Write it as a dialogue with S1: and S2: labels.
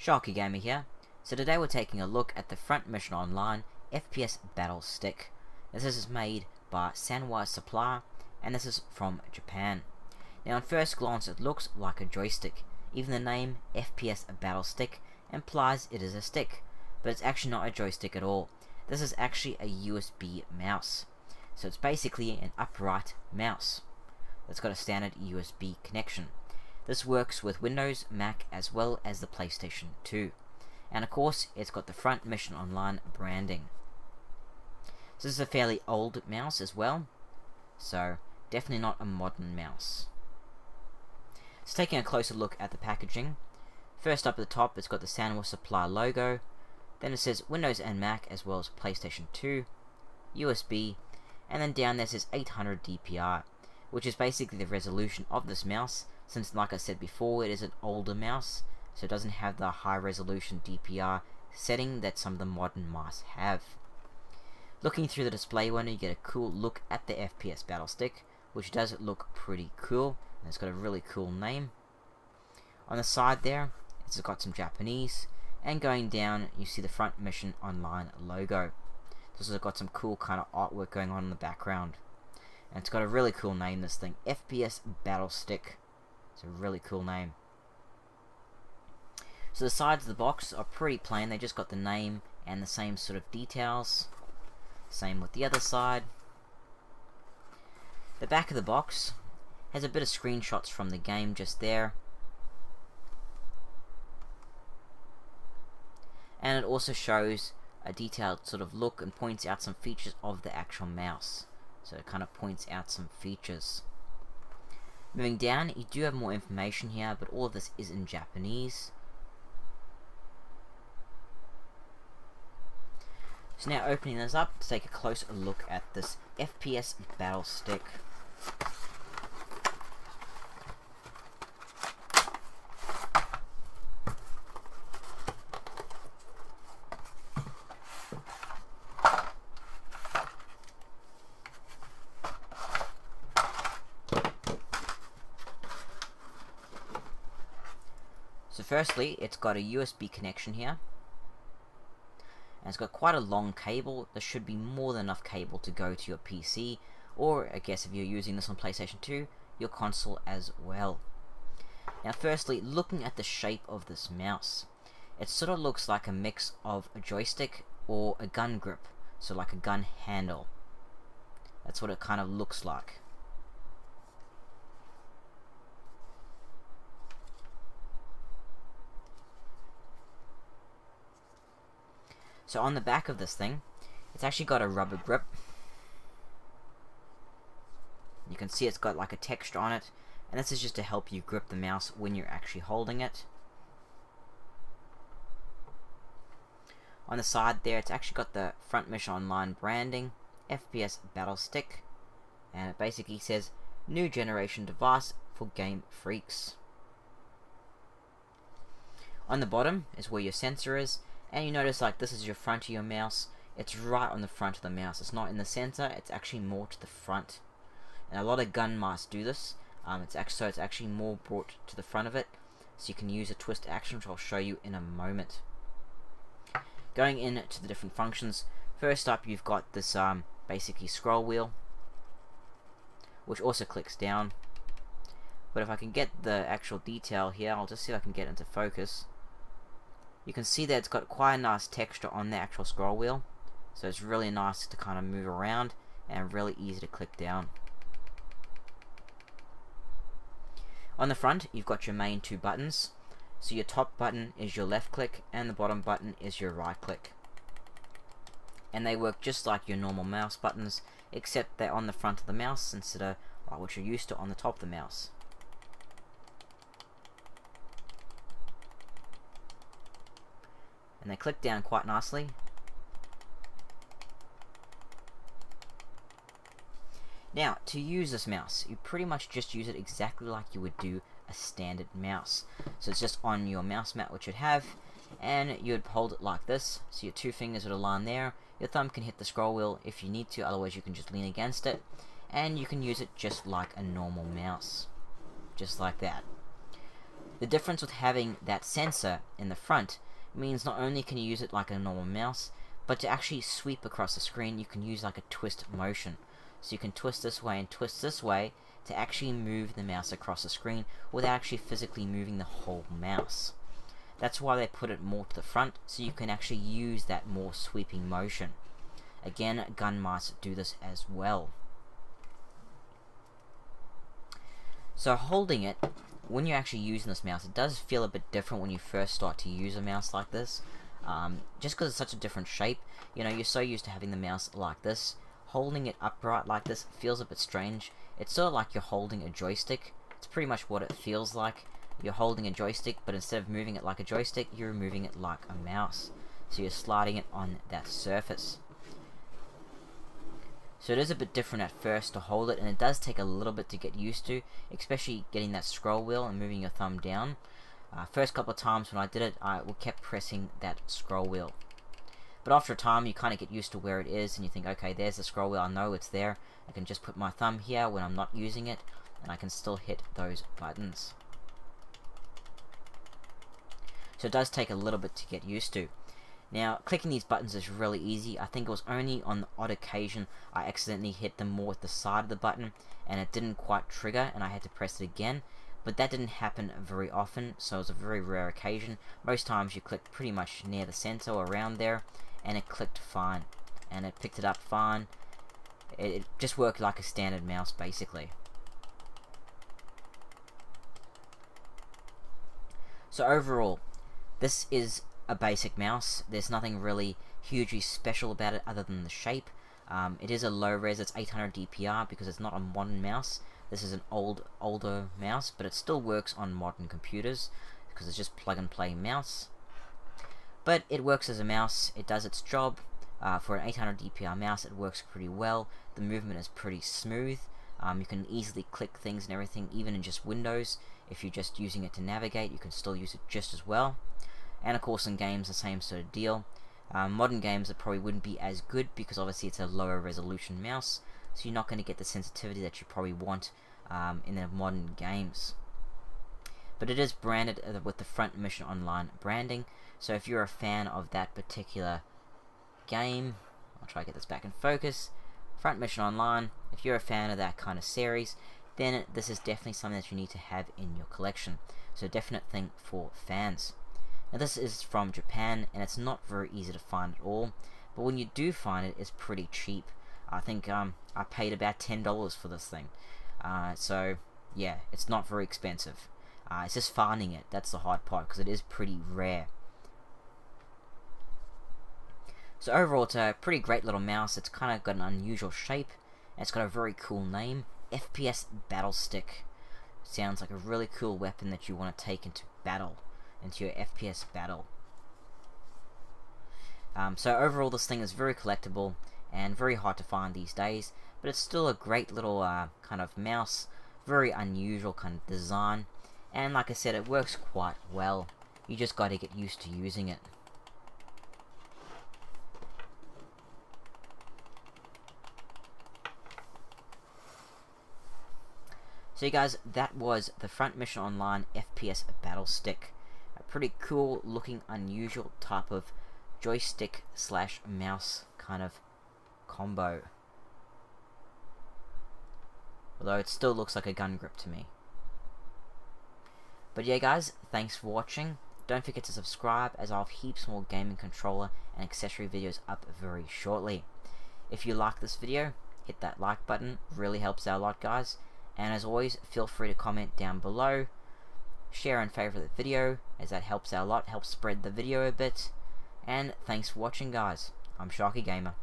S1: Sharkie Gamer here. So today we're taking a look at the Front Mission Online FPS Battle Stick. This is made by Sanwa supplier, and this is from Japan. Now on first glance it looks like a joystick. Even the name FPS Battle Stick implies it is a stick, but it's actually not a joystick at all. This is actually a USB mouse. So it's basically an upright mouse that's got a standard USB connection. This works with Windows, Mac, as well as the PlayStation 2. And of course, it's got the Front Mission Online branding. So this is a fairly old mouse as well, so definitely not a modern mouse. So taking a closer look at the packaging, first up at the top it's got the Sanwa Supply logo, then it says Windows and Mac as well as PlayStation 2, USB, and then down there says 800 DPI, which is basically the resolution of this mouse, since like I said before it is an older mouse, so it doesn't have the high resolution DPI setting that some of the modern mice have. Looking through the display window you get a cool look at the FPS Battle Stick, which does look pretty cool, and it's got a really cool name. On the side there it's got some Japanese, and going down you see the Front Mission Online logo. This has got some cool kind of artwork going on in the background, and it's got a really cool name, this thing, FPS Battle Stick. It's a really cool name. So the sides of the box are pretty plain, they just got the name and the same sort of details. Same with the other side. The back of the box has a bit of screenshots from the game just there. And it also shows a detailed sort of look and points out some features of the actual mouse. So it kind of points out some features. Moving down, you do have more information here, but all of this is in Japanese. So now opening this up to take a closer look at this FPS Battle Stick. So firstly, it's got a USB connection here, and it's got quite a long cable. There should be more than enough cable to go to your PC, or I guess if you're using this on PlayStation 2, your console as well. Now firstly, looking at the shape of this mouse, it sort of looks like a mix of a joystick or a gun grip, so like a gun handle. That's what it kind of looks like. So on the back of this thing, it's actually got a rubber grip. You can see it's got like a texture on it, and this is just to help you grip the mouse when you're actually holding it. On the side there, it's actually got the Front Mission Online branding, FPS Battle Stick, and it basically says, new generation device for game freaks. On the bottom is where your sensor is, and you notice like this is your front of your mouse. It's right on the front of the mouse. It's not in the center, it's actually more to the front. And a lot of gun mice do this. It's actually more brought to the front of it, so you can use a twist action, which I'll show you in a moment. Going into the different functions, first up you've got this basically scroll wheel, which also clicks down. But if I can get the actual detail here, I'll just see if I can get into focus. You can see that it's got quite a nice texture on the actual scroll wheel, so it's really nice to kind of move around and really easy to click down. On the front you've got your main two buttons, so your top button is your left click and the bottom button is your right click, and they work just like your normal mouse buttons, except they're on the front of the mouse instead of what you're used to on the top of the mouse. And they click down quite nicely. Now, to use this mouse, you pretty much just use it exactly like you would do a standard mouse. So it's just on your mouse mat, which you'd have, and you'd hold it like this. So your two fingers would align there. Your thumb can hit the scroll wheel if you need to, otherwise you can just lean against it. And you can use it just like a normal mouse. Just like that. The difference with having that sensor in the front means not only can you use it like a normal mouse, but to actually sweep across the screen you can use like a twist motion. So you can twist this way and twist this way to actually move the mouse across the screen without actually physically moving the whole mouse. That's why they put it more to the front, so you can actually use that more sweeping motion. Again, gun mice do this as well. So holding it, when you're actually using this mouse, it does feel a bit different when you first start to use a mouse like this. Just because it's such a different shape, you know, you're so used to having the mouse like this. Holding it upright like this feels a bit strange. It's sort of like you're holding a joystick. It's pretty much what it feels like. You're holding a joystick, but instead of moving it like a joystick, you're moving it like a mouse. So you're sliding it on that surface. So it is a bit different at first to hold it, and it does take a little bit to get used to, especially getting that scroll wheel and moving your thumb down. First couple of times when I did it, I kept pressing that scroll wheel. But after a time, you kind of get used to where it is, and you think, okay, there's the scroll wheel, I know it's there. I can just put my thumb here when I'm not using it, and I can still hit those buttons. So it does take a little bit to get used to. Now, clicking these buttons is really easy. I think it was only on the odd occasion I accidentally hit them more at the side of the button, and it didn't quite trigger, and I had to press it again. But that didn't happen very often, so it was a very rare occasion. Most times you click pretty much near the center or around there, and it clicked fine. And it picked it up fine. It just worked like a standard mouse, basically. So overall, this is a basic mouse. There's nothing really hugely special about it other than the shape. It is a low res, it's 800 DPI because it's not a modern mouse. This is an older mouse, but it still works on modern computers because it's just plug and play mouse. But it works as a mouse, it does its job. For an 800 DPI mouse, it works pretty well. The movement is pretty smooth. You can easily click things and everything, even in just Windows. If you're just using it to navigate, you can still use it just as well. And of course in games, the same sort of deal. Modern games, it probably wouldn't be as good because obviously it's a lower resolution mouse, so you're not going to get the sensitivity that you probably want in the modern games. But it is branded with the Front Mission Online branding, so if you're a fan of that particular game, I'll try to get this back in focus, Front Mission Online, if you're a fan of that kind of series, then this is definitely something that you need to have in your collection. So a definite thing for fans. Now this is from Japan, and it's not very easy to find at all, but when you do find it, it's pretty cheap. I think I paid about $10 for this thing. So yeah, it's not very expensive. It's just finding it, that's the hard part, because it is pretty rare. So overall, it's a pretty great little mouse. It's kind of got an unusual shape, and it's got a very cool name, FPS Battle Stick. Sounds like a really cool weapon that you want to take into battle, into your FPS battle. So overall, this thing is very collectible and very hard to find these days, but it's still a great little kind of mouse, very unusual kind of design, and like I said, it works quite well. You just got to get used to using it. So you guys, that was the Front Mission Online FPS Battle Stick. A pretty cool looking, unusual type of joystick slash mouse kind of combo. Although it still looks like a gun grip to me. But yeah guys, thanks for watching. Don't forget to subscribe, as I'll have heaps more gaming controller and accessory videos up very shortly. If you like this video, hit that like button, really helps out a lot guys. And as always, feel free to comment down below, share and favorite the video, as that helps out a lot, helps spread the video a bit. And thanks for watching guys. I'm Sharkie Gamer.